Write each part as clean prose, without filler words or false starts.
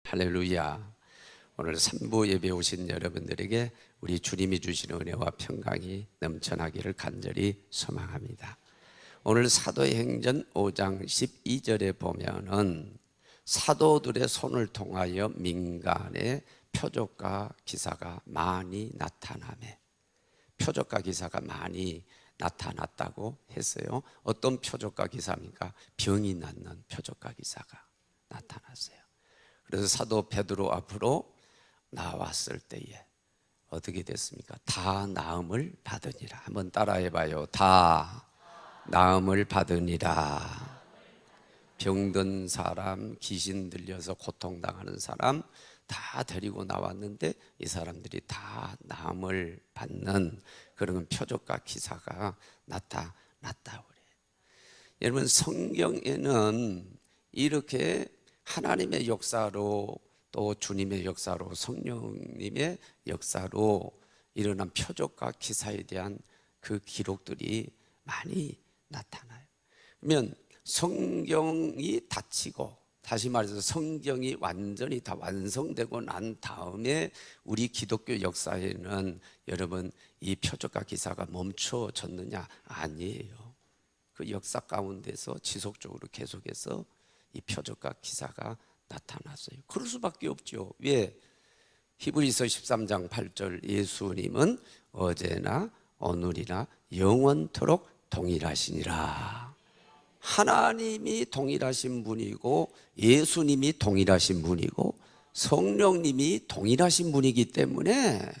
할렐루야. 오늘 3부 예배 오신 여러분들에게 우리 주님이 주시는 은혜와 평강이 넘쳐나기를 간절히 소망합니다. 오늘 사도행전 5장 12절에 보면은 사도들의 손을 통하여 민간에 표적과 기사가 많이 나타나매, 표적과 기사가 많이 나타났다고 했어요. 어떤 표적과 기사입니까? 병이 낫는 표적과 기사가 나타났어요. 그래서 사도 베드로 앞으로 나왔을 때에 어떻게 됐습니까? 다 나음을 받으니라. 한번 따라해봐요. 다 나음을 받으니라. 병든 사람, 귀신 들려서 고통당하는 사람 다 데리고 나왔는데 이 사람들이 다 나음을 받는 그런 표적과 기사가 나타났다 그래요. 여러분, 성경에는 이렇게 하나님의 역사로, 또 주님의 역사로, 성령님의 역사로 일어난 표적과 기사에 대한 그 기록들이 많이 나타나요. 그러면 성경이 닫히고, 다시 말해서 성경이 완전히 다 완성되고 난 다음에 우리 기독교 역사에는 여러분 이 표적과 기사가 멈춰졌느냐? 아니에요. 그 역사 가운데서 지속적으로 계속해서 이 표적과 기사가 나타났어요. 그럴 수밖에 없죠. 왜? 히브리서 13장 8절 예수님은 어제나 오늘이나 영원토록 동일하시니라. 하나님이 동일하신 분이고 예수님이 동일하신 분이고 성령님이 동일하신 분이기 때문에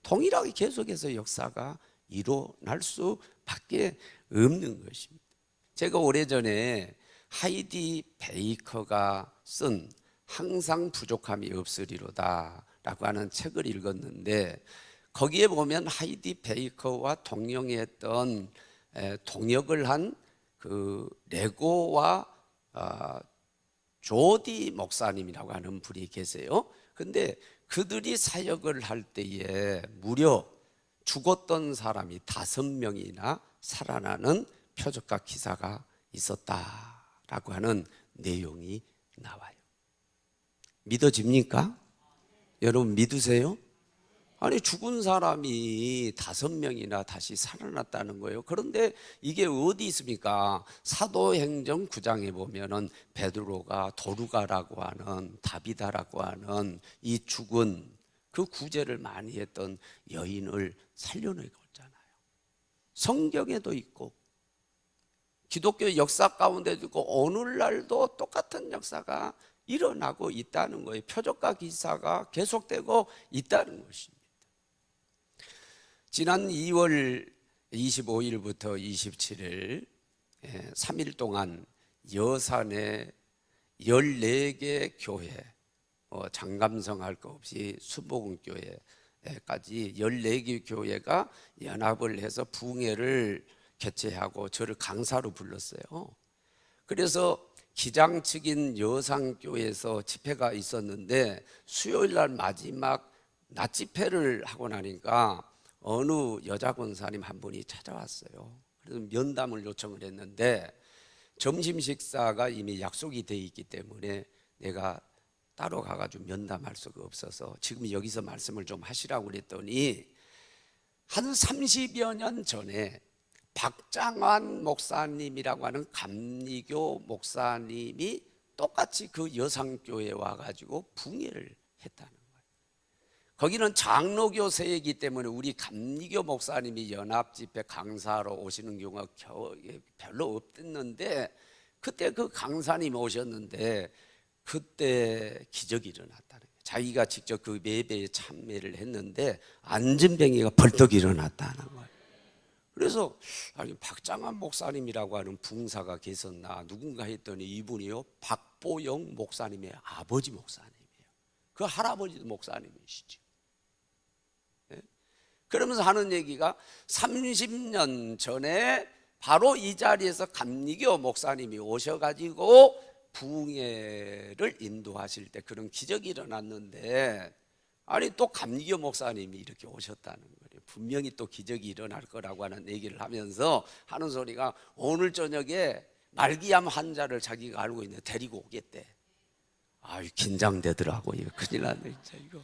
동일하게 계속해서 역사가 일어날 수밖에 없는 것입니다. 제가 오래전에 하이디 베이커가 쓴 항상 부족함이 없으리로다 라고 하는 책을 읽었는데, 거기에 보면 하이디 베이커와 동령했던 동역을 한 그 레고와 조디 목사님이라고 하는 분이 계세요. 근데 그들이 사역을 할 때에 무려 죽었던 사람이 5명이나 살아나는 표적과 기사가 있었다라고 하는 내용이 나와요. 믿어집니까? 여러분 믿으세요? 아니, 죽은 사람이 5명이나 다시 살아났다는 거예요. 그런데 이게 어디 있습니까? 사도행전 9장에 보면은 베드로가 도루가라고 하는, 다비다라고 하는 이 죽은 그 구제를 많이 했던 여인을 살려내고 있잖아요. 성경에도 있고 기독교 역사 가운데도 있고 오늘날도 똑같은 역사가 일어나고 있다는 거예요. 표적과 기사가 계속되고 있다는 것입니다. 지난 2월 25일부터 27일 3일 동안 여산의 14개 교회, 장감성 할 것 없이 수복음교회까지 14개 교회가 연합을 해서 부흥회를 개최하고 저를 강사로 불렀어요. 그래서 기장 측인 여상교회에서 집회가 있었는데 수요일 날 마지막 낮 집회를 하고 나니까 어느 여자 권사님 한 분이 찾아왔어요. 그래서 면담을 요청을 했는데 점심 식사가 이미 약속이 돼 있기 때문에 내가 따로 가가지고 면담할 수가 없어서 지금 여기서 말씀을 좀 하시라고 그랬더니, 한 30여 년 전에 박장환 목사님이라고 하는 감리교 목사님이 똑같이 그 여상교회에 와가지고 부흥회를 했다는 거예요. 거기는 장로교 세이기 때문에 우리 감리교 목사님이 연합집회 강사로 오시는 경우가 별로 없었는데, 그때 그 강사님이 오셨는데 그때 기적이 일어났다는 거예요. 자기가 직접 그 예배에 참여를 했는데 안진뱅이가 벌떡 일어났다는 거예요. 그래서 아니, 박장환 목사님이라고 하는 붕사가 계셨나 누군가 했더니 이분이요, 박보영 목사님의 아버지 목사님이에요. 그 할아버지도 목사님이시죠. 네? 그러면서 하는 얘기가 30년 전에 바로 이 자리에서 감리교 목사님이 오셔가지고 부흥회를 인도하실 때 그런 기적이 일어났는데, 아니 또 감리교 목사님이 이렇게 오셨다는 거예요. 분명히 또 기적이 일어날 거라고 하는 얘기를 하면서 하는 소리가, 오늘 저녁에 말기암 환자를 자기가 알고 있는데 데리고 오겠대. 아유, 긴장되더라고. 이거 큰일 났네, 진짜 이거.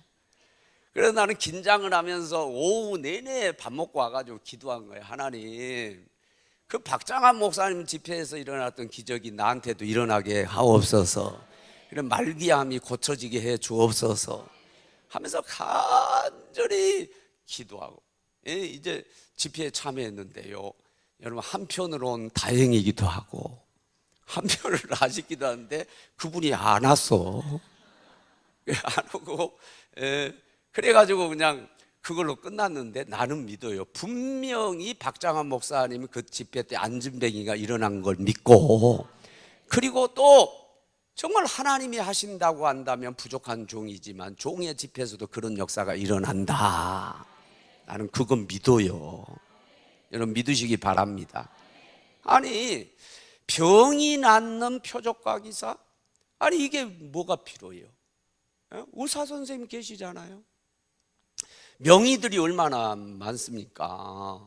그래서 나는 긴장을 하면서 오후 내내 밥 먹고 와가지고 기도한 거예요. 하나님, 그 박장한 목사님 집회에서 일어났던 기적이 나한테도 일어나게 하옵소서. 이런 말기암이 고쳐지게 해 주옵소서 하면서 간절히 기도하고, 이제 집회에 참여했는데요, 여러분, 한편으론 다행이기도 하고 한편으로 아쉽기도 한데 그분이 안 왔어. 안 오고, 그래가지고 그냥 그걸로 끝났는데, 나는 믿어요. 분명히 박장한 목사님이 그 집회 때 안진뱅이가 일어난 걸 믿고, 그리고 또 정말 하나님이 하신다고 한다면 부족한 종이지만 종의 집회에서도 그런 역사가 일어난다. 나는 그건 믿어요. 여러분, 믿으시기 바랍니다. 아니, 병이 낫는 표적과 기사? 아니, 이게 뭐가 필요해요? 의사 선생님 계시잖아요. 명의들이 얼마나 많습니까?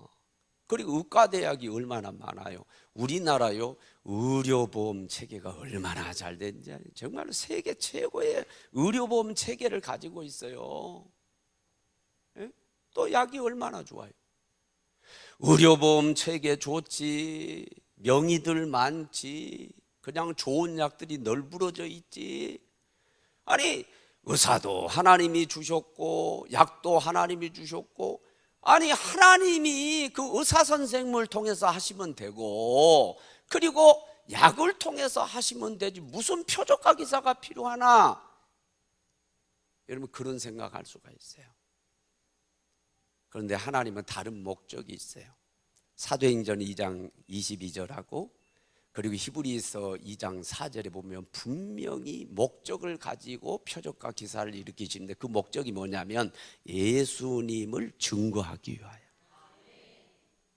그리고 의과대학이 얼마나 많아요. 우리나라요, 의료보험 체계가 얼마나 잘 된지, 정말 세계 최고의 의료보험 체계를 가지고 있어요. 또 약이 얼마나 좋아요. 의료보험 체계 좋지, 명의들 많지, 그냥 좋은 약들이 널브러져 있지. 아니, 의사도 하나님이 주셨고 약도 하나님이 주셨고, 아니, 하나님이 그 의사 선생님을 통해서 하시면 되고, 그리고 약을 통해서 하시면 되지 무슨 표적과 기사가 필요하나? 여러분, 그런 생각할 수가 있어요. 그런데 하나님은 다른 목적이 있어요. 사도행전 2장 22절하고 그리고 히브리서 2장 4절에 보면 분명히 목적을 가지고 표적과 기사를 일으키시는데, 그 목적이 뭐냐면 예수님을 증거하기 위하여.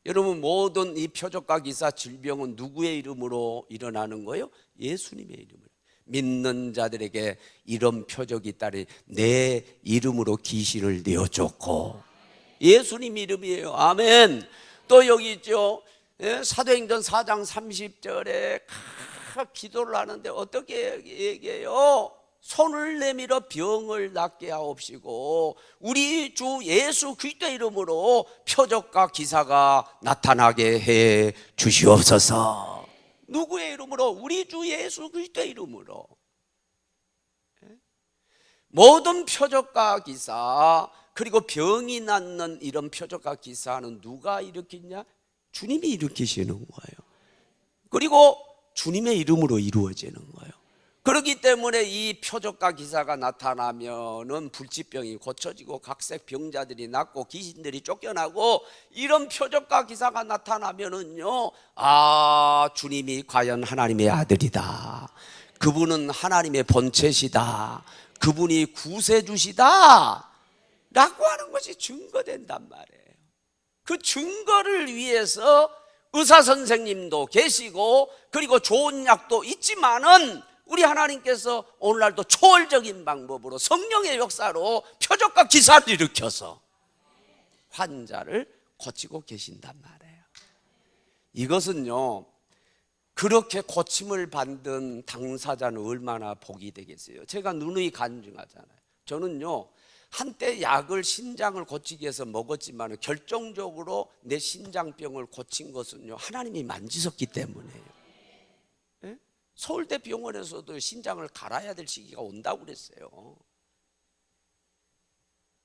여러분, 모든 이 표적과 기사, 질병은 누구의 이름으로 일어나는 거예요? 예수님의 이름으로. 믿는 자들에게 이런 표적이 따르니 내 이름으로 기신을 내어줬고, 예수님 이름이에요. 아멘. 또 여기 있죠, 사도행전 4장 30절에 기도를 하는데 어떻게 얘기해요? 손을 내밀어 병을 낫게 하옵시고 우리 주 예수 그리스도의 이름으로 표적과 기사가 나타나게 해 주시옵소서. 누구의 이름으로? 우리 주 예수 그리스도의 이름으로. 모든 표적과 기사, 그리고 병이 낫는 이런 표적과 기사는 누가 일으키냐? 주님이 일으키시는 거예요. 그리고 주님의 이름으로 이루어지는 거예요. 그렇기 때문에 이 표적과 기사가 나타나면은 불치병이 고쳐지고 각색 병자들이 낫고 귀신들이 쫓겨나고, 이런 표적과 기사가 나타나면은요, 아, 주님이 과연 하나님의 아들이다, 그분은 하나님의 본체시다, 그분이 구세주시다 라고 하는 것이 증거된단 말이에요. 그 증거를 위해서 의사 선생님도 계시고 그리고 좋은 약도 있지만은 우리 하나님께서 오늘날도 초월적인 방법으로 성령의 역사로 표적과 기사를 일으켜서 환자를 고치고 계신단 말이에요. 이것은요, 그렇게 고침을 받은 당사자는 얼마나 복이 되겠어요. 제가 누누이 간증하잖아요. 저는요, 한때 약을, 신장을 고치기 위해서 먹었지만 결정적으로 내 신장병을 고친 것은요, 하나님이 만지셨기 때문이에요. 서울대 병원에서도 신장을 갈아야 될 시기가 온다고 그랬어요.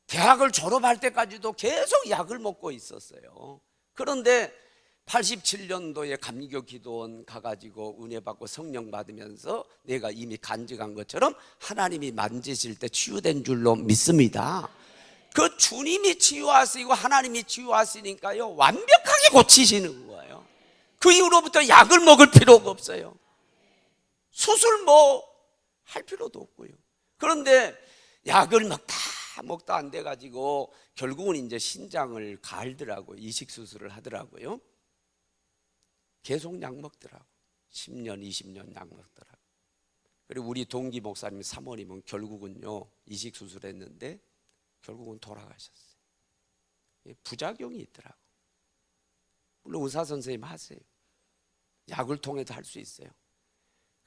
대학을 졸업할 때까지도 계속 약을 먹고 있었어요. 그런데 87년도에 감리교 기도원 가가지고 은혜 받고 성령 받으면서 내가 이미 간증한 것처럼 하나님이 만지실 때 치유된 줄로 믿습니다. 그 주님이 치유하시고 하나님이 치유하시니까요, 완벽하게 고치시는 거예요. 그 이후로부터 약을 먹을 필요가 없어요. 수술 뭐 할 필요도 없고요. 그런데 약을 먹다 안 돼가지고 결국은 이제 신장을 갈더라고요. 이식 수술을 하더라고요. 계속 약 먹더라고. 10년 20년 약 먹더라고. 그리고 우리 동기 목사님 사모님은 결국은요, 이식 수술했는데 결국은 돌아가셨어요. 부작용이 있더라고. 물론 의사 선생님 하세요. 약을 통해서 할 수 있어요.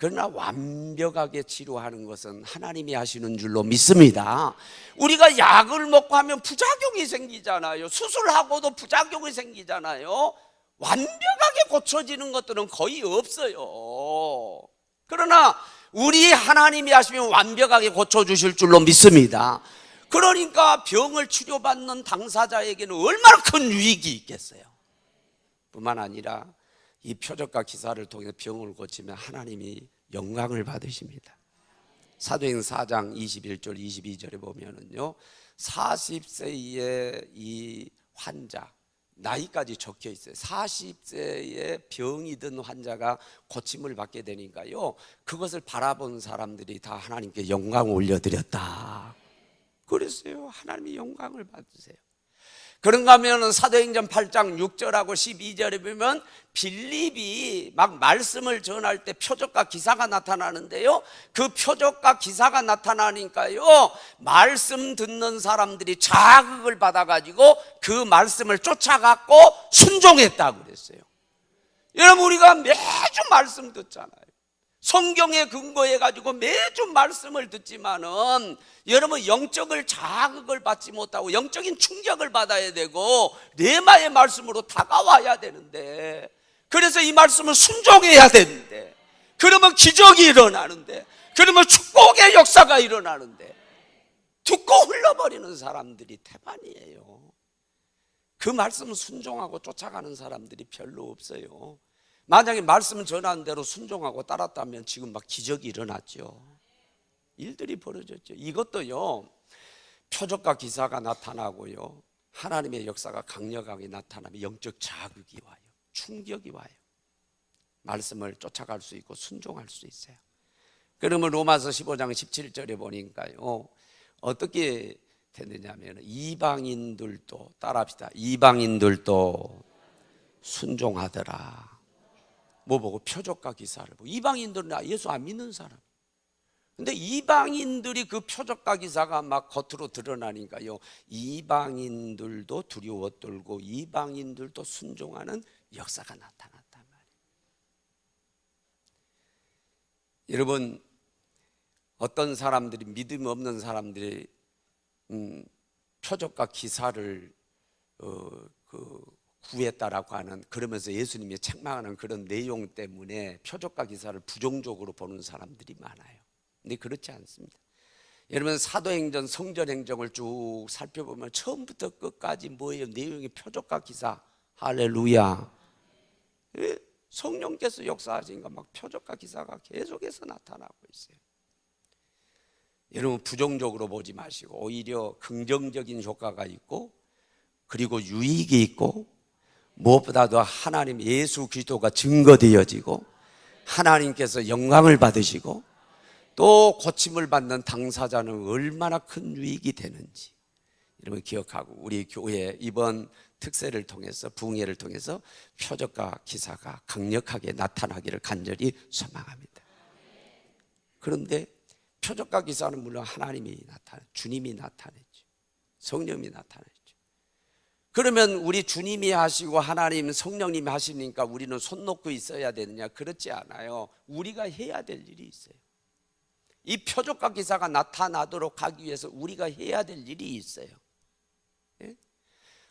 그러나 완벽하게 치료하는 것은 하나님이 하시는 줄로 믿습니다. 우리가 약을 먹고 하면 부작용이 생기잖아요. 수술하고도 부작용이 생기잖아요. 완벽하게 고쳐지는 것들은 거의 없어요. 그러나 우리 하나님이 하시면 완벽하게 고쳐주실 줄로 믿습니다. 그러니까 병을 치료받는 당사자에게는 얼마나 큰 유익이 있겠어요. 뿐만 아니라 이 표적과 기사를 통해 병을 고치면 하나님이 영광을 받으십니다. 사도행전 4장 21절 22절에 보면은요, 40세의 이 환자, 나이까지 적혀 있어요. 40세의 병이 든 환자가 고침을 받게 되니까요, 그것을 바라본 사람들이 다 하나님께 영광을 올려드렸다 그랬어요. 하나님이 영광을 받으세요. 그런가 하면 사도행전 8장 6절하고 12절에 보면 빌립이 막 말씀을 전할 때 표적과 기사가 나타나는데요, 그 표적과 기사가 나타나니까요, 말씀 듣는 사람들이 자극을 받아가지고 그 말씀을 쫓아갔고 순종했다고 그랬어요. 여러분, 우리가 매주 말씀 듣잖아요. 성경에 근거해가지고 매주 말씀을 듣지만은 여러분, 영적을 자극을 받지 못하고 영적인 충격을 받아야 되고 레마의 말씀으로 다가와야 되는데, 그래서 이 말씀을 순종해야 되는데, 그러면 기적이 일어나는데, 그러면 축복의 역사가 일어나는데 듣고 흘러버리는 사람들이 태반이에요. 그 말씀을 순종하고 쫓아가는 사람들이 별로 없어요. 만약에 말씀 전하는 대로 순종하고 따랐다면 지금 막 기적이 일어났죠. 일들이 벌어졌죠. 이것도요, 표적과 기사가 나타나고요, 하나님의 역사가 강력하게 나타나면 영적 자극이 와요. 충격이 와요. 말씀을 쫓아갈 수 있고 순종할 수 있어요. 그러면 로마서 15장 17절에 보니까요, 어떻게 됐느냐면 이방인들도, 따라합시다, 이방인들도 순종하더라. 뭐 보고? 표적과 기사를 보고. 이방인들은 예수 안 믿는 사람. 근데 이방인들이 그 표적과 기사가 막 겉으로 드러나니까요, 이방인들도 두려워 떨고 이방인들도 순종하는 역사가 나타났단 말이에요. 여러분, 어떤 사람들이, 믿음 없는 사람들이 표적과 기사를 구했다라고 하는, 그러면서 예수님이 책망하는 그런 내용 때문에 표적과 기사를 부정적으로 보는 사람들이 많아요. 근데 그렇지 않습니다. 여러분, 사도행전 성전행정을 쭉 살펴보면 처음부터 끝까지 뭐예요? 내용이 표적과 기사. 할렐루야. 성령께서 역사하시니까 막 표적과 기사가 계속해서 나타나고 있어요. 여러분, 부정적으로 보지 마시고 오히려 긍정적인 효과가 있고, 그리고 유익이 있고, 무엇보다도 하나님 예수 그리스도가 증거되어지고 하나님께서 영광을 받으시고 또 고침을 받는 당사자는 얼마나 큰 유익이 되는지 여러분 기억하고, 우리 교회 이번 특세를 통해서, 부흥회를 통해서 표적과 기사가 강력하게 나타나기를 간절히 소망합니다. 그런데 표적과 기사는 물론 하나님이 주님이 나타냈죠. 성령이 나타냈죠. 그러면 우리 주님이 하시고 하나님 성령님이 하시니까 우리는 손 놓고 있어야 되느냐? 그렇지 않아요. 우리가 해야 될 일이 있어요. 이 표적과 기사가 나타나도록 하기 위해서 우리가 해야 될 일이 있어요.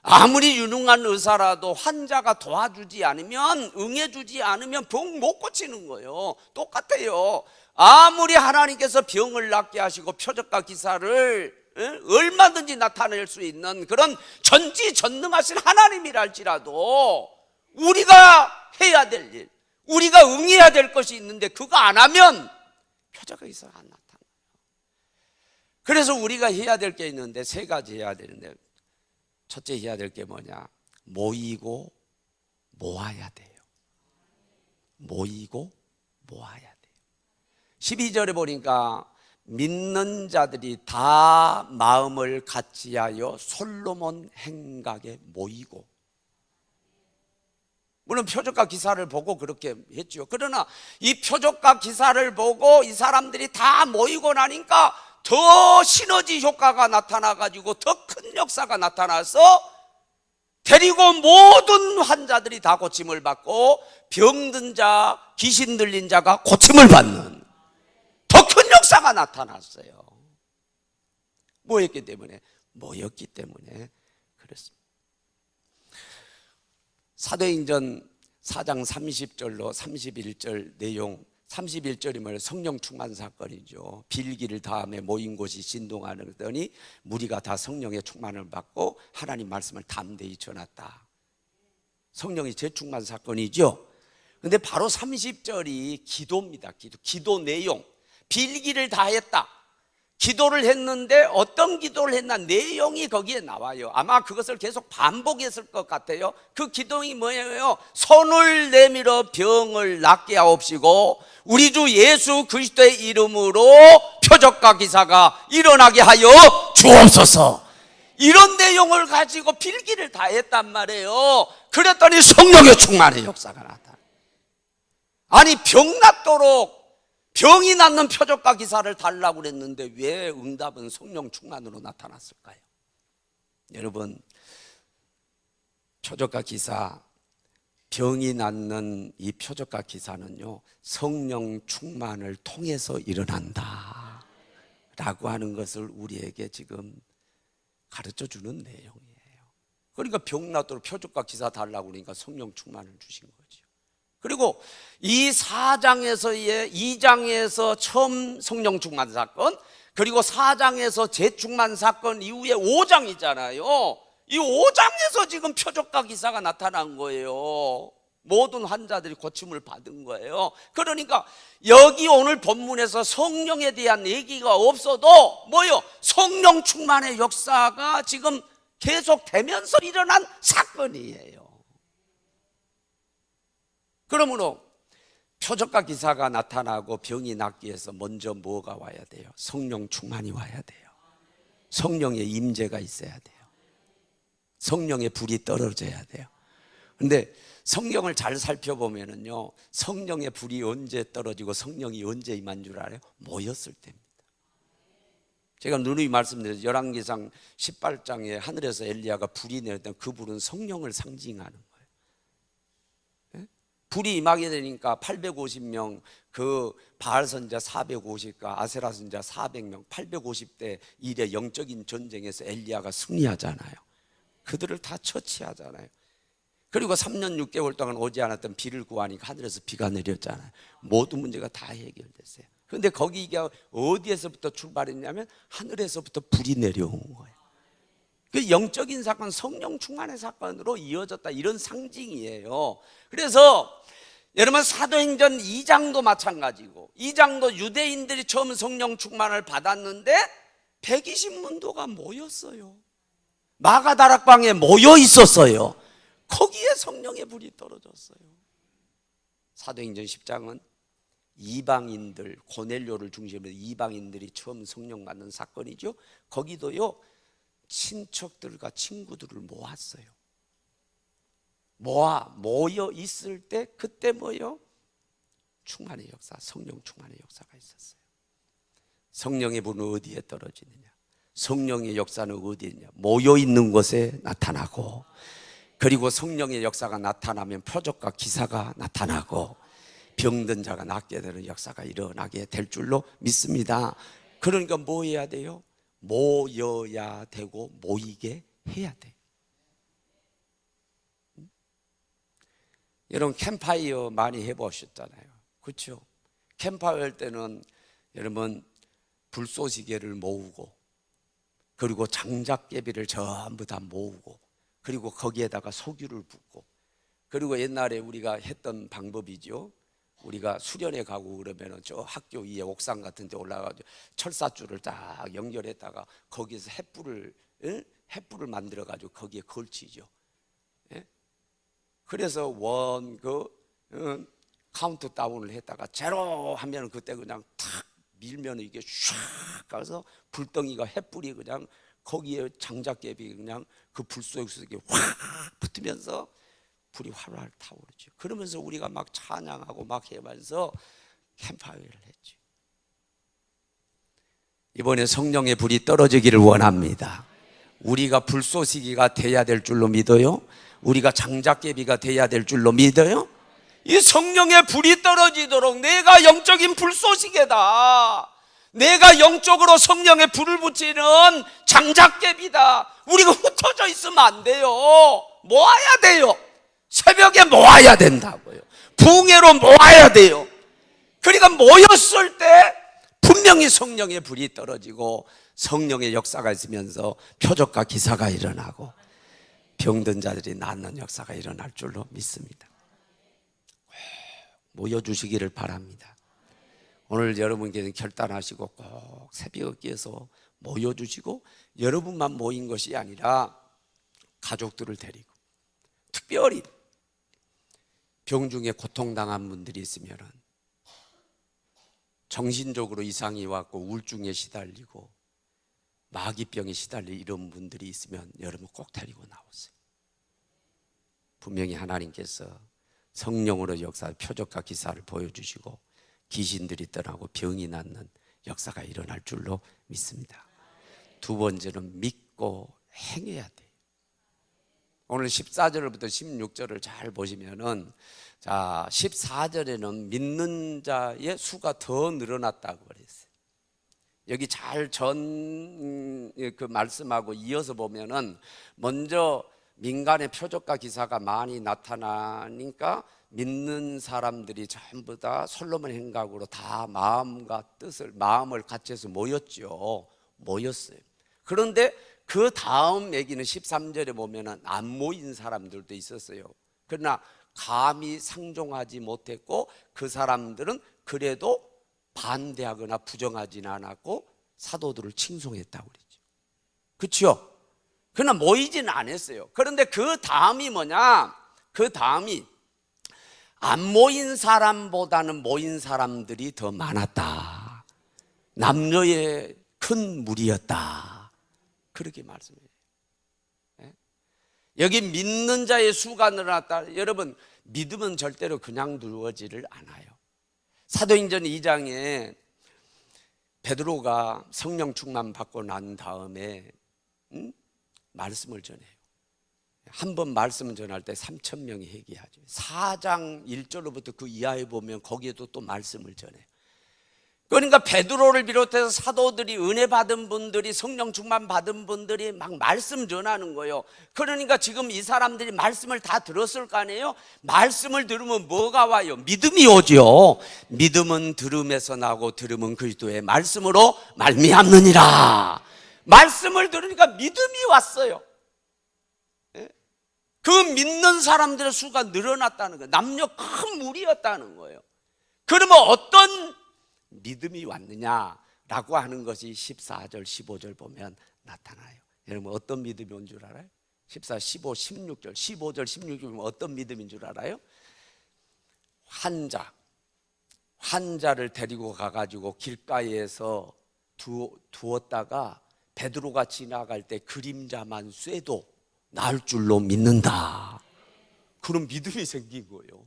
아무리 유능한 의사라도 환자가 도와주지 않으면, 응해주지 않으면 병 못 고치는 거예요. 똑같아요. 아무리 하나님께서 병을 낫게 하시고 표적과 기사를 얼마든지 나타낼 수 있는 그런 전지전능하신 하나님이랄지라도 우리가 해야 될 일, 우리가 응해야 될 것이 있는데 그거 안 하면 표적과 기사가 안 나타나요. 그래서 우리가 해야 될 게 있는데 세 가지 해야 되는데, 첫째 해야 될 게 뭐냐? 모이고 모아야 돼요. 모이고 모아야 돼요. 12절에 보니까 믿는 자들이 다 마음을 같이하여 솔로몬 행각에 모이고, 물론 표적과 기사를 보고 그렇게 했죠. 그러나 이 표적과 기사를 보고 이 사람들이 다 모이고 나니까 더 시너지 효과가 나타나가지고 더 큰 역사가 나타나서 데리고 모든 환자들이 다 고침을 받고 병든 자, 귀신 들린 자가 고침을 받는 더 큰 역사가 나타났어요. 뭐였기 때문에? 모였기 때문에 그렇습니다. 사도행전 4장 30절로 31절 내용, 31절이면 성령 충만 사건이죠. 빌기를 다음에 모인 곳이 진동하더니 무리가 다 성령의 충만을 받고 하나님 말씀을 담대히 전했다. 성령의 재충만 사건이죠. 근데 바로 30절이 기도입니다. 기도 내용. 빌기를 다 했다. 기도를 했는데 어떤 기도를 했나 내용이 거기에 나와요. 아마 그것을 계속 반복했을 것 같아요. 그 기도이 뭐예요? 손을 내밀어 병을 낫게 하옵시고 우리 주 예수 그리스도의 이름으로 표적과 기사가 일어나게 하여 주옵소서. 이런 내용을 가지고 빌기를 다 했단 말이에요. 그랬더니 성령의 충만의 역사가 나타나. 아니 병 낫도록 병이 낫는 표적과 기사를 달라고 그랬는데 왜 응답은 성령 충만으로 나타났을까요? 여러분, 표적과 기사, 병이 낫는 이 표적과 기사는요 성령 충만을 통해서 일어난다 라고 하는 것을 우리에게 지금 가르쳐주는 내용이에요. 그러니까 병 낫도록 표적과 기사 달라고 그러니까 성령 충만을 주신 거죠. 그리고 이 4장에서의 2장에서 처음 성령 충만 사건, 그리고 4장에서 재충만 사건 이후에 5장이잖아요. 이 5장에서 지금 표적과 기사가 나타난 거예요. 모든 환자들이 고침을 받은 거예요. 그러니까 여기 오늘 본문에서 성령에 대한 얘기가 없어도 뭐요? 성령 충만의 역사가 지금 계속되면서 일어난 사건이에요. 그러므로 표적과 기사가 나타나고 병이 낫기 위해서 먼저 뭐가 와야 돼요? 성령 충만이 와야 돼요. 성령의 임재가 있어야 돼요. 성령의 불이 떨어져야 돼요. 근데 성경을 잘 살펴보면은요 성령의 불이 언제 떨어지고 성령이 언제 임한 줄 알아요? 모였을 때입니다. 제가 누누이 말씀드렸죠. 열왕기상 18장에 하늘에서 엘리야가 불이 내렸던 그 불은 성령을 상징하는 거예요. 불이 임하게 되니까 850명, 그 바알 선자 450과 아세라 선자 400명, 850대 1의 영적인 전쟁에서 엘리야가 승리하잖아요. 그들을 다 처치하잖아요. 그리고 3년 6개월 동안 오지 않았던 비를 구하니까 하늘에서 비가 내렸잖아요. 모든 문제가 다 해결됐어요. 그런데 거기가 어디에서부터 출발했냐면 하늘에서부터 불이 내려온 거예요. 그 영적인 사건, 성령 충만의 사건으로 이어졌다, 이런 상징이에요. 그래서 여러분 사도행전 2장도 마찬가지고 2장도 유대인들이 처음 성령 충만을 받았는데 120문도가 모였어요. 마가다락방에 모여 있었어요. 거기에 성령의 불이 떨어졌어요. 사도행전 10장은 이방인들, 고넬료를 중심으로 이방인들이 처음 성령 받는 사건이죠. 거기도요 친척들과 친구들을 모았어요. 모여 있을 때 그때 뭐요? 충만의 역사, 성령 충만의 역사가 있었어요. 성령의 불은 어디에 떨어지느냐? 성령의 역사는 어디에 있느냐? 모여 있는 곳에 나타나고, 그리고 성령의 역사가 나타나면 표적과 기사가 나타나고 병든 자가 낫게 되는 역사가 일어나게 될 줄로 믿습니다. 그러니까 뭐 해야 돼요? 모여야 되고 모이게 해야 돼요. 여러분 캠파이어 많이 해보셨잖아요. 그렇죠? 캠파이어 할 때는 여러분 불쏘시개를 모으고, 그리고 장작개비를 전부 다 모으고, 그리고 거기에다가 석유를 붓고, 그리고 옛날에 우리가 했던 방법이죠. 우리가 수련회 가고 그러면은 저 학교 위에 옥상 같은 데 올라가서 철사줄을 딱 연결했다가 거기서 횃불을 만들어 가지고 거기에 걸치죠. 예? 그래서 카운트다운을 했다가 제로 하면 그때 그냥 탁 밀면 이게 샥 가서 불덩이가 횃불이 그냥 거기에 장작개비 그냥 그 불 속에 확 붙으면서 불이 활활 타오르죠. 그러면서 우리가 막 찬양하고 막 해면서 캠파이어를 했죠. 이번에 성령의 불이 떨어지기를 원합니다. 우리가 불쏘시개가 돼야 될 줄로 믿어요? 우리가 장작개비가 돼야 될 줄로 믿어요? 이 성령의 불이 떨어지도록 내가 영적인 불쏘시개다. 내가 영적으로 성령의 불을 붙이는 장작개비다. 우리가 흩어져 있으면 안 돼요. 모아야 돼요. 새벽에 모아야 된다고요. 부흥회로 모아야 돼요. 그러니까 모였을 때 분명히 성령의 불이 떨어지고 성령의 역사가 있으면서 표적과 기사가 일어나고 병든 자들이 낫는 역사가 일어날 줄로 믿습니다. 모여주시기를 바랍니다. 오늘 여러분께서 결단하시고 꼭 새벽에서 모여주시고, 여러분만 모인 것이 아니라 가족들을 데리고, 특별히 병중에 고통당한 분들이 있으면, 정신적으로 이상이 왔고 우울증에 시달리고 마귀병에 시달린 이런 분들이 있으면 여러분 꼭 데리고 나오세요. 분명히 하나님께서 성령으로 역사, 표적과 기사를 보여주시고 귀신들이 떠나고 병이 낫는 역사가 일어날 줄로 믿습니다. 두 번째는 믿고 행해야 돼요. 오늘 14절부터 16절을 잘 보시면은, 자, 14절에는 믿는 자의 수가 더 늘어났다고 그랬어요. 여기 잘 그 말씀하고 이어서 보면은, 먼저 민간의 표적과 기사가 많이 나타나니까 믿는 사람들이 전부 다 솔로몬 행각으로 다 마음을 같이 해서 모였어요. 그런데 그 다음 얘기는 13절에 보면은 안 모인 사람들도 있었어요. 그러나 감히 상종하지 못했고 그 사람들은 그래도 반대하거나 부정하지는 않았고 사도들을 칭송했다고 그랬죠. 그렇죠? 그러나 모이지는 않았어요. 그런데 그 다음이 뭐냐? 그 다음이 안 모인 사람보다는 모인 사람들이 더 많았다. 남녀의 큰 무리였다. 그렇게 말씀해요. 여기 믿는 자의 수가 늘어났다. 여러분, 믿음은 절대로 그냥 두어지를 않아요. 사도행전 2장에 베드로가 성령 충만 받고 난 다음에 말씀을 전해요. 한 번 말씀을 전할 때 3,000명이 회개하죠. 4장 1절로부터 그 이하에 보면 거기에도 또 말씀을 전해요. 그러니까 베드로를 비롯해서 사도들이, 은혜 받은 분들이, 성령 충만 받은 분들이 막 말씀 전하는 거예요. 그러니까 지금 이 사람들이 말씀을 다 들었을 거 아니에요? 말씀을 들으면 뭐가 와요? 믿음이 오죠. 믿음은 들음에서 나고 들음은 그리스도의 말씀으로 말미암느니라. 말씀을 들으니까 믿음이 왔어요. 그 믿는 사람들의 수가 늘어났다는 거예요. 남녀 큰 무리였다는 거예요. 그러면 어떤 믿음이 왔느냐라고 하는 것이 14절, 15절 보면 나타나요. 여러분, 어떤 믿음이 온 줄 알아요? 14, 15, 16절, 15절, 16절 보면 어떤 믿음인 줄 알아요? 환자를 데리고 가가지고 길가에서 두었다가 베드로가 지나갈 때 그림자만 쐬도 나을 줄로 믿는다. 그런 믿음이 생긴 거예요.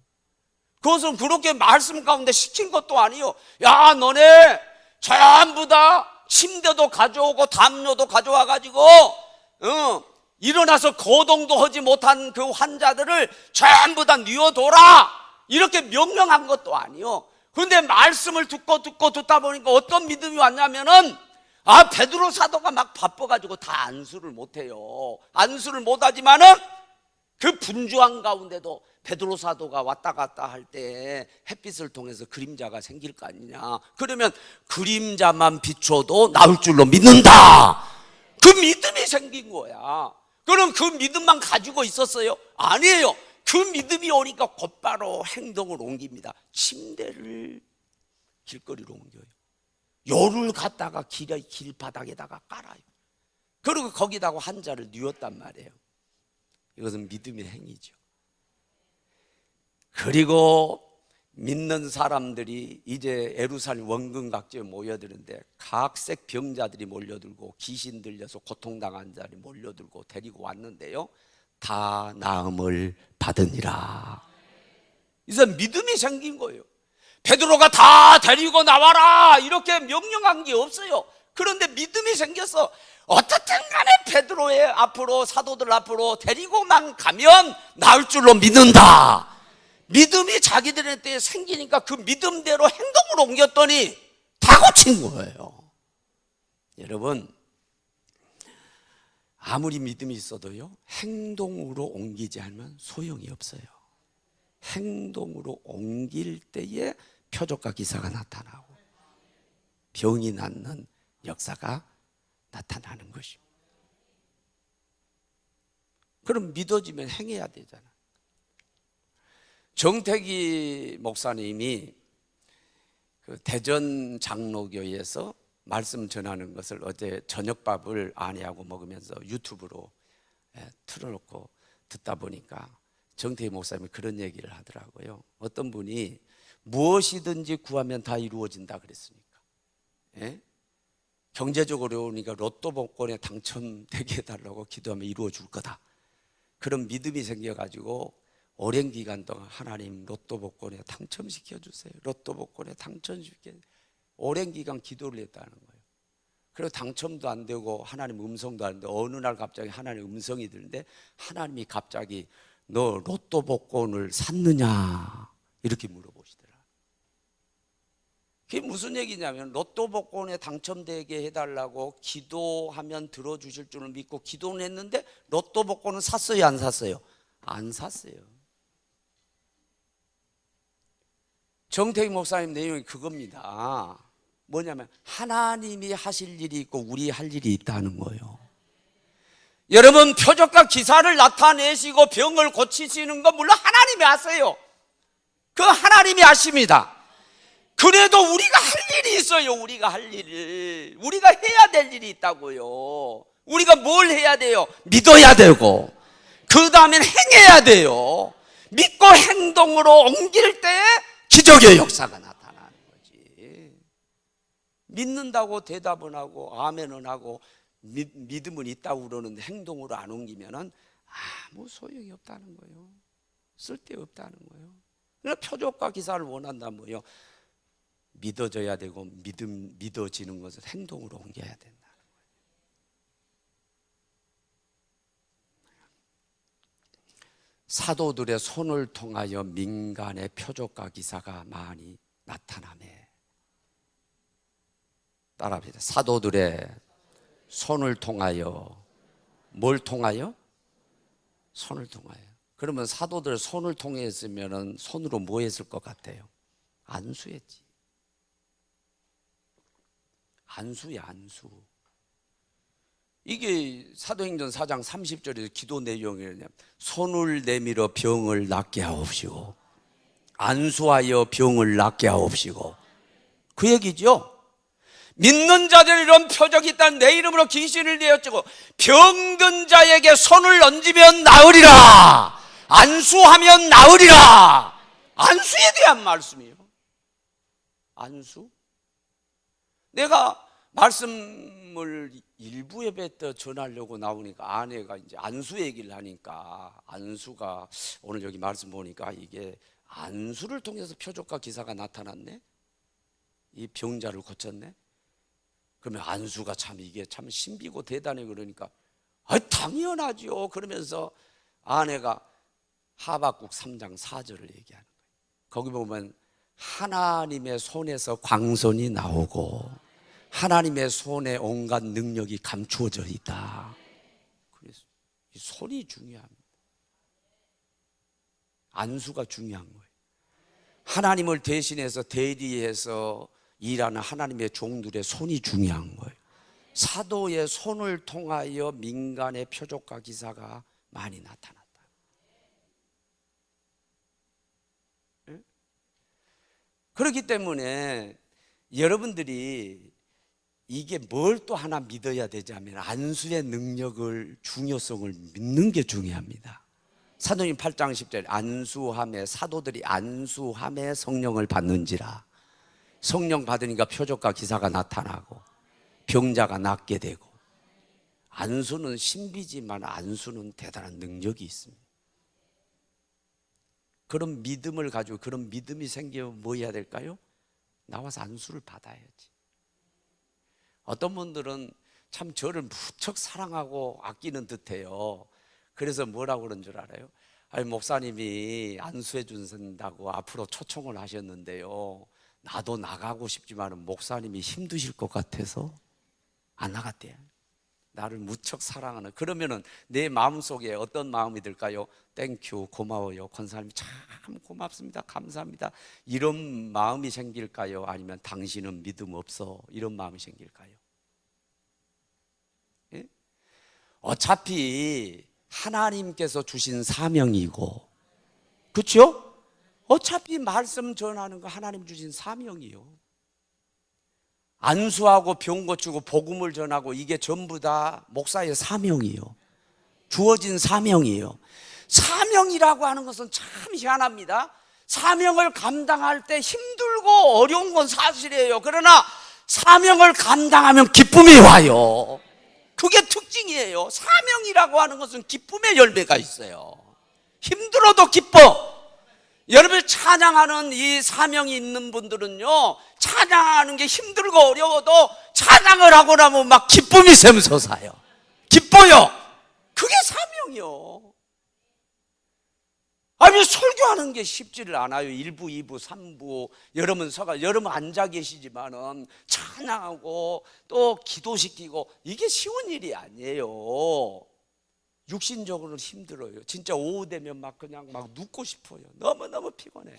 그것은 그렇게 말씀 가운데 시킨 것도 아니에요. 야, 너네 전부 다 침대도 가져오고 담요도 가져와가지고 일어나서 거동도 하지 못한 그 환자들을 전부 다 뉘어둬라, 이렇게 명령한 것도 아니에요. 그런데 말씀을 듣다 보니까 어떤 믿음이 왔냐면은, 베드로 사도가 막 바빠가지고 다 안수를 못해요. 안수를 못하지만은 그 분주한 가운데도 베드로 사도가 왔다 갔다 할 때 햇빛을 통해서 그림자가 생길 거 아니냐. 그러면 그림자만 비춰도 나올 줄로 믿는다. 그 믿음이 생긴 거야. 그럼 그 믿음만 가지고 있었어요? 아니에요. 그 믿음이 오니까 곧바로 행동을 옮깁니다. 침대를 길거리로 옮겨요. 요를 갖다가 길바닥에다가 깔아요. 그리고 거기다가 환자를 뉘었단 말이에요. 이것은 믿음의 행위죠. 그리고 믿는 사람들이 이제 예루살렘 원근각지에 모여드는데 각색 병자들이 몰려들고 귀신 들려서 고통당한 자들이 몰려들고 데리고 왔는데요, 다 나음을 받으니라. 이제 믿음이 생긴 거예요. 베드로가 다 데리고 나와라 이렇게 명령한 게 없어요. 그런데 믿음이 생겨서 어떻든 간에 베드로의 앞으로, 사도들 앞으로 데리고만 가면 나을 줄로 믿는다. 믿음이 자기들한테 생기니까 그 믿음대로 행동으로 옮겼더니 다 고친 거예요. 여러분, 아무리 믿음이 있어도요, 행동으로 옮기지 않으면 소용이 없어요. 행동으로 옮길 때에 표적과 기사가 나타나고 병이 낫는 역사가 나타나는 것입니다. 그럼 믿어지면 행해야 되잖아. 정택이 목사님이 그 대전 장로교에서 말씀 전하는 것을 어제 저녁밥을 아내하고 먹으면서 유튜브로 틀어놓고 듣다 보니까 정택이 목사님이 그런 얘기를 하더라고요. 어떤 분이 무엇이든지 구하면 다 이루어진다 그랬으니까, 예? 경제적으로 어려우니까 로또 복권에 당첨되게 해달라고 기도하면 이루어질 거다. 그런 믿음이 생겨가지고 오랜 기간 동안 하나님 로또 복권에 당첨시켜 주세요. 로또 복권에 당첨시켜. 오랜 기간 기도를 했다는 거예요. 그리고 당첨도 안 되고 하나님 음성도 안 되고 어느 날 갑자기 하나님 음성이 들는데 하나님이 갑자기 너 로또 복권을 샀느냐 이렇게 물어보시더라. 그게 무슨 얘기냐면 로또 복권에 당첨되게 해달라고 기도하면 들어주실 줄을 믿고 기도는 했는데 로또 복권은 샀어요, 안 샀어요? 안 샀어요. 정택이 목사님 내용이 그겁니다. 뭐냐면 하나님이 하실 일이 있고 우리 할 일이 있다는 거예요. 여러분, 표적과 기사를 나타내시고 병을 고치시는 거 물론 하나님이 아세요. 그 하나님이 아십니다. 그래도 우리가 할 일이 있어요. 우리가 할 일을, 우리가 해야 될 일이 있다고요. 우리가 뭘 해야 돼요? 믿어야 되고 그 다음엔 행해야 돼요. 믿고 행동으로 옮길 때 기적의 역사가 나타나는 거지. 믿는다고 대답은 하고 아멘은 하고 믿음은 있다고 그러는데 행동으로 안 옮기면은 아무 소용이 없다는 거예요. 쓸데없다는 거예요. 그러니까 표적과 기사를 원한다면 뭐요? 믿어져야 되고 믿어지는 것을 행동으로 옮겨야 된다는 거예요. 사도들의 손을 통하여 민간의 표적과 기사가 많이 나타나네. 따라합시다. 사도들의 손을 통하여, 뭘 통하여? 손을 통하여. 그러면 사도들 손을 통했으면 손으로 뭐 했을 것 같아요? 안수했지. 안수야, 안수. 이게 사도행전 4장 30절에서 기도 내용이냐, 손을 내밀어 병을 낫게 하옵시고 안수하여 병을 낫게 하옵시고, 그 얘기죠. 믿는 자들 이런 표적이 있다는 내 이름으로 귀신을 내어주고 병든 자에게 손을 얹으면 나으리라, 안수하면 나으리라. 안수에 대한 말씀이에요. 안수. 내가 말씀을 일부 예배 때 전하려고 나오니까 아내가 이제 안수 얘기를 하니까, 안수가 오늘 여기 말씀 보니까 이게 안수를 통해서 표적과 기사가 나타났네. 이 병자를 고쳤네. 그러면 안수가 참 이게 참 신비고 대단해. 그러니까 당연하죠. 그러면서 아내가 하박국 3장 4절을 얘기하는 거예요. 거기 보면 하나님의 손에서 광선이 나오고 하나님의 손에 온갖 능력이 감추어져 있다. 그래서 이 손이 중요합니다. 안수가 중요한 거예요. 하나님을 대신해서 대리해서 일하는 하나님의 종들의 손이 중요한 거예요. 사도의 손을 통하여 민간의 표적과 기사가 많이 나타났다. 그렇기 때문에 여러분들이 이게 뭘 또 하나 믿어야 되자면 안수의 능력을, 중요성을 믿는 게 중요합니다. 사도행 8장 10절 안수함에, 사도들이 안수함에 성령을 받는지라. 성령 받으니까 표적과 기사가 나타나고 병자가 낫게 되고. 안수는 신비지만 안수는 대단한 능력이 있습니다. 그런 믿음을 가지고, 그런 믿음이 생기면 뭐 해야 될까요? 나와서 안수를 받아야지. 어떤 분들은 참 저를 무척 사랑하고 아끼는 듯해요. 그래서 뭐라고 그런 줄 알아요? 아니, 목사님이 안수해 준다고 앞으로 초청을 하셨는데요, 나도 나가고 싶지만 목사님이 힘드실 것 같아서 안 나갔대요. 나를 무척 사랑하는. 그러면은 내 마음속에 어떤 마음이 들까요? 땡큐, 고마워요, 권사님 참 고맙습니다, 감사합니다, 이런 마음이 생길까요? 아니면 당신은 믿음 없어, 이런 마음이 생길까요? 예? 어차피 하나님께서 주신 사명이고, 그렇죠? 어차피 말씀 전하는 거 하나님 주신 사명이요. 안수하고 병 고치고 복음을 전하고, 이게 전부 다 목사의 사명이요. 주어진 사명이에요. 사명이라고 하는 것은 참 희한합니다. 사명을 감당할 때 힘들고 어려운 건 사실이에요. 그러나 사명을 감당하면 기쁨이 와요. 그게 특징이에요. 사명이라고 하는 것은 기쁨의 열매가 있어요. 힘들어도 기뻐. 여러분, 찬양하는 이 사명이 있는 분들은요, 찬양하는 게 힘들고 어려워도 찬양을 하고 나면 막 기쁨이 샘솟아요. 기뻐요. 그게 사명이요. 아니, 설교하는 게 쉽지를 않아요. 1부, 2부, 3부 여러분 여러분 앉아 계시지만은 찬양하고 또 기도시키고, 이게 쉬운 일이 아니에요. 육신적으로는 힘들어요. 진짜 오후 되면 막 그냥 막 눕고 싶어요. 너무너무 피곤해.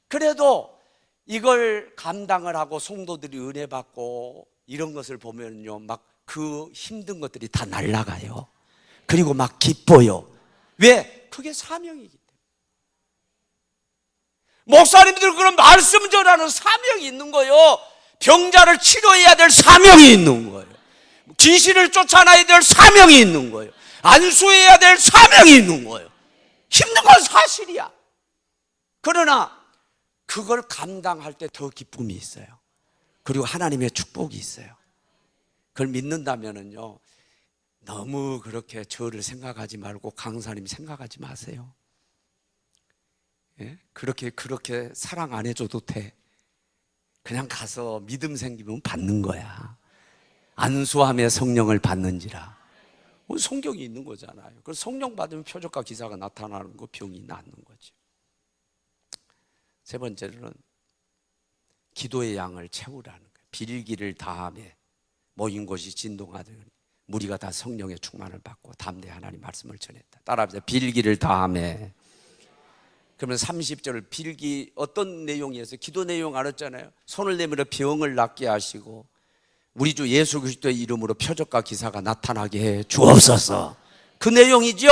그래도 이걸 감당을 하고 성도들이 은혜 받고 이런 것을 보면요, 막 그 힘든 것들이 다 날아가요. 그리고 막 기뻐요. 왜? 그게 사명이기 때문에. 목사님들 그런 말씀 전하는 사명이 있는 거예요. 병자를 치료해야 될 사명이 있는 거예요. 귀신을 쫓아내야 될 사명이 있는 거예요. 안수해야 될 사명이 있는 거예요. 힘든 건 사실이야. 그러나 그걸 감당할 때 더 기쁨이 있어요. 그리고 하나님의 축복이 있어요. 그걸 믿는다면은요, 너무 그렇게 저를 생각하지 말고 강사님 생각하지 마세요. 예? 그렇게 사랑 안 해줘도 돼. 그냥 가서 믿음 생기면 받는 거야. 안수함에 성령을 받는지라. 성경이 있는 거잖아요. 그래서 성령 받으면 표적과 기사가 나타나는 거, 병이 낫는 거죠. 세 번째로는 기도의 양을 채우라는 거예요. 빌기를 다하며 모인 곳이 진동하더니 무리가 다 성령의 충만을 받고 담대히 하나님 말씀을 전했다. 따라합시다. 빌기를 다하며. 그러면 30절 빌기 어떤 내용이었어요? 기도 내용 알았잖아요. 손을 내밀어 병을 낫게 하시고 우리 주 예수 그리스도의 이름으로 표적과 기사가 나타나게 해 주옵소서. 그 내용이죠.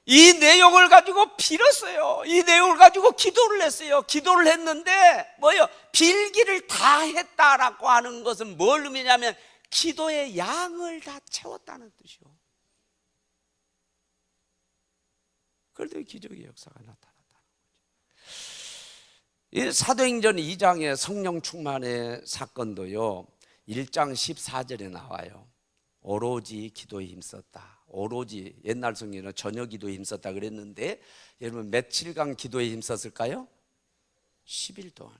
이 내용을 가지고 빌었어요. 이 내용을 가지고 기도를 했어요. 기도를 했는데 뭐예요? 빌기를 다 했다라고 하는 것은 뭘 의미냐면 기도의 양을 다 채웠다는 뜻이요. 그래도 기적의 역사가 나타났다는 거죠. 이 사도행전 2장의 성령 충만의 사건도요, 1장 14절에 나와요. 오로지 기도에 힘썼다. 오로지, 옛날 성경에는 전혀 기도에 힘썼다 그랬는데, 여러분 며칠간 기도에 힘썼을까요? 10일 동안.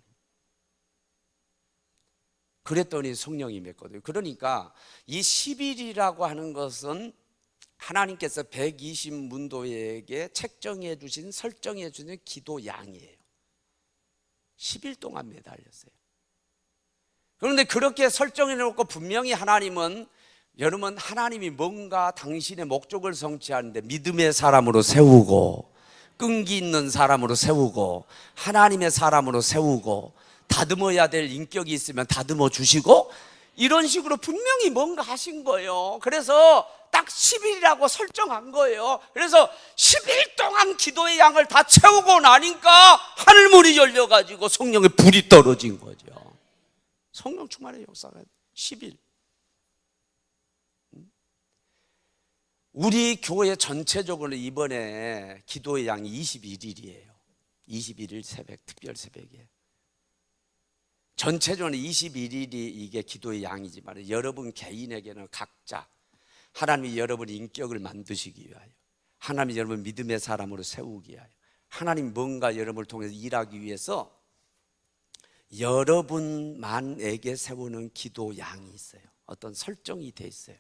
그랬더니 성령이 임했거든요. 그러니까 이 10일이라고 하는 것은 하나님께서 120문도에게 책정해 주신, 설정해 주신 기도 양이에요. 10일 동안 매달렸어요. 그런데 그렇게 설정해 놓고 분명히 하나님은, 여러분, 하나님이 뭔가 당신의 목적을 성취하는데 믿음의 사람으로 세우고, 끈기 있는 사람으로 세우고, 하나님의 사람으로 세우고, 다듬어야 될 인격이 있으면 다듬어 주시고, 이런 식으로 분명히 뭔가 하신 거예요. 그래서 딱 10일이라고 설정한 거예요. 그래서 10일 동안 기도의 양을 다 채우고 나니까 하늘문이 열려가지고 성령의 불이 떨어진 거죠. 성령 충만의 역사가 10일. 우리 교회 전체적으로 이번에 기도의 양이 21일이에요. 21일 새벽, 특별 새벽에. 전체적으로 21일이 이게 기도의 양이지만 여러분 개인에게는 각자 하나님이 여러분 인격을 만드시기 위하여, 하나님이 여러분 믿음의 사람으로 세우기 위하여, 하나님 뭔가 여러분을 통해서 일하기 위해서 여러분만에게 세우는 기도 양이 있어요. 어떤 설정이 돼 있어요.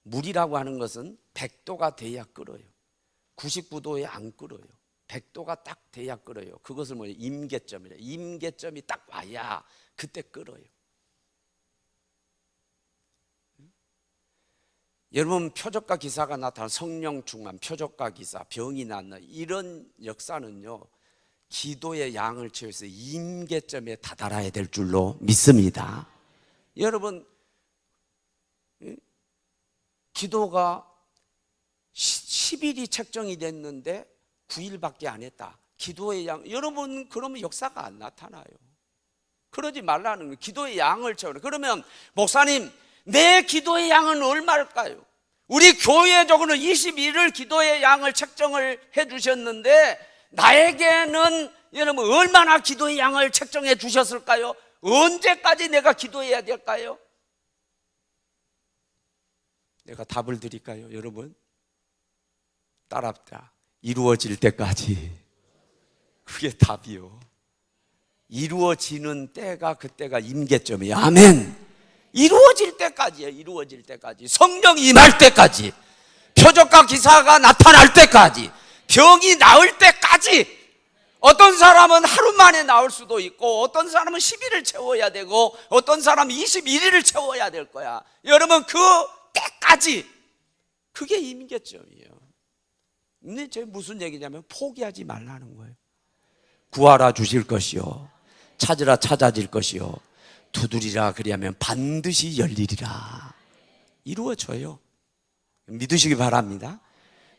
물이라고 하는 것은 100도가 돼야 끓어요. 99도에 안 끓어요. 100도가 딱 돼야 끓어요. 그것을 뭐냐? 임계점이래요. 임계점이 딱 와야 그때 끓어요. 여러분, 표적과 기사가 나타나 성령 충만, 표적과 기사, 병이 낫는 이런 역사는요, 기도의 양을 채워서 임계점에 다다라야 될 줄로 믿습니다. 여러분, 기도가 10일이 책정이 됐는데 9일밖에 안 했다. 기도의 양, 여러분 그러면 역사가 안 나타나요. 그러지 말라는 거예요. 기도의 양을 채우라. 그러면 목사님, 내 기도의 양은 얼마일까요? 우리 교회적으로는 21일 기도의 양을 책정을 해 주셨는데 나에게는 여러분 얼마나 기도의 양을 책정해 주셨을까요? 언제까지 내가 기도해야 될까요? 내가 답을 드릴까요? 여러분 따라합니다. 이루어질 때까지. 그게 답이요. 이루어지는 때가 그때가 임계점이에요. 아멘. 이루어질 때까지예요. 이루어질 때까지. 성령이 임할 때까지. 표적과 기사가 나타날 때까지. 병이 나을 때까지. 어떤 사람은 하루 만에 나올 수도 있고 어떤 사람은 10일을 채워야 되고 어떤 사람은 21일을 채워야 될 거야. 여러분 그 때까지. 그게 임계점이에요. 근데 제 무슨 얘기냐면 포기하지 말라는 거예요. 구하라 주실 것이요 찾으라 찾아질 것이요 두드리라 그리하면 반드시 열리리라. 이루어져요. 믿으시기 바랍니다.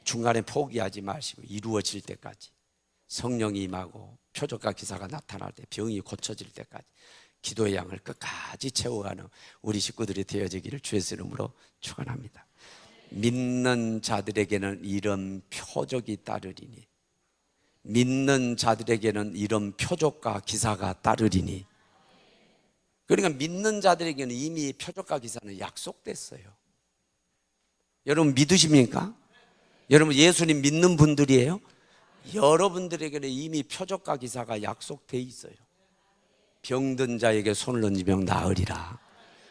중간에 포기하지 마시고 이루어질 때까지 성령이 임하고 표적과 기사가 나타날 때 병이 고쳐질 때까지 기도의 양을 끝까지 채워가는 우리 식구들이 되어지기를 주의 이름으로 축원합니다. 믿는 자들에게는 이런 표적이 따르리니 믿는 자들에게는 이런 표적과 기사가 따르리니. 그러니까 믿는 자들에게는 이미 표적과 기사는 약속됐어요. 여러분 믿으십니까? 여러분 예수님 믿는 분들이에요? 여러분들에게는 이미 표적과 기사가 약속돼 있어요. 병든 자에게 손을 얹으면 나으리라.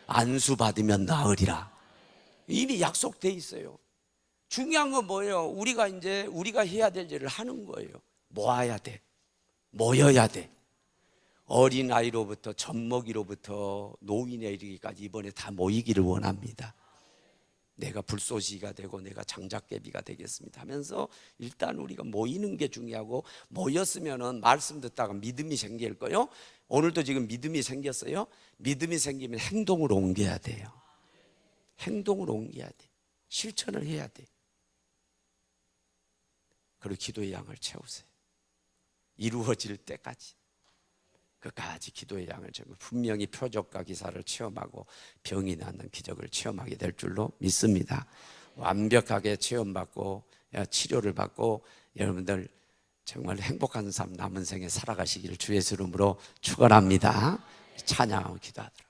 안수 받으면 나으리라. 이미 약속돼 있어요. 중요한 건 뭐예요? 우리가 해야 될 일을 하는 거예요. 모아야 돼. 모여야 돼. 어린아이로부터 젖먹이로부터 노인에 이르기까지 이번에 다 모이기를 원합니다. 내가 불쏘시개가 되고 내가 장작개비가 되겠습니다 하면서 일단 우리가 모이는 게 중요하고 모였으면은 말씀 듣다가 믿음이 생길 거요. 오늘도 지금 믿음이 생겼어요. 믿음이 생기면 행동으로 옮겨야 돼요. 행동으로 옮겨야 돼. 실천을 해야 돼. 그리고 기도의 양을 채우세요. 이루어질 때까지 끝까지 기도의 양을 채우고 분명히 표적과 기사를 체험하고 병이 낫는 기적을 체험하게 될 줄로 믿습니다. 완벽하게 체험받고 치료를 받고 여러분들 정말 행복한 삶 남은 생에 살아가시기를 주의 이름으로 축원합니다. 찬양하고 기도하도록.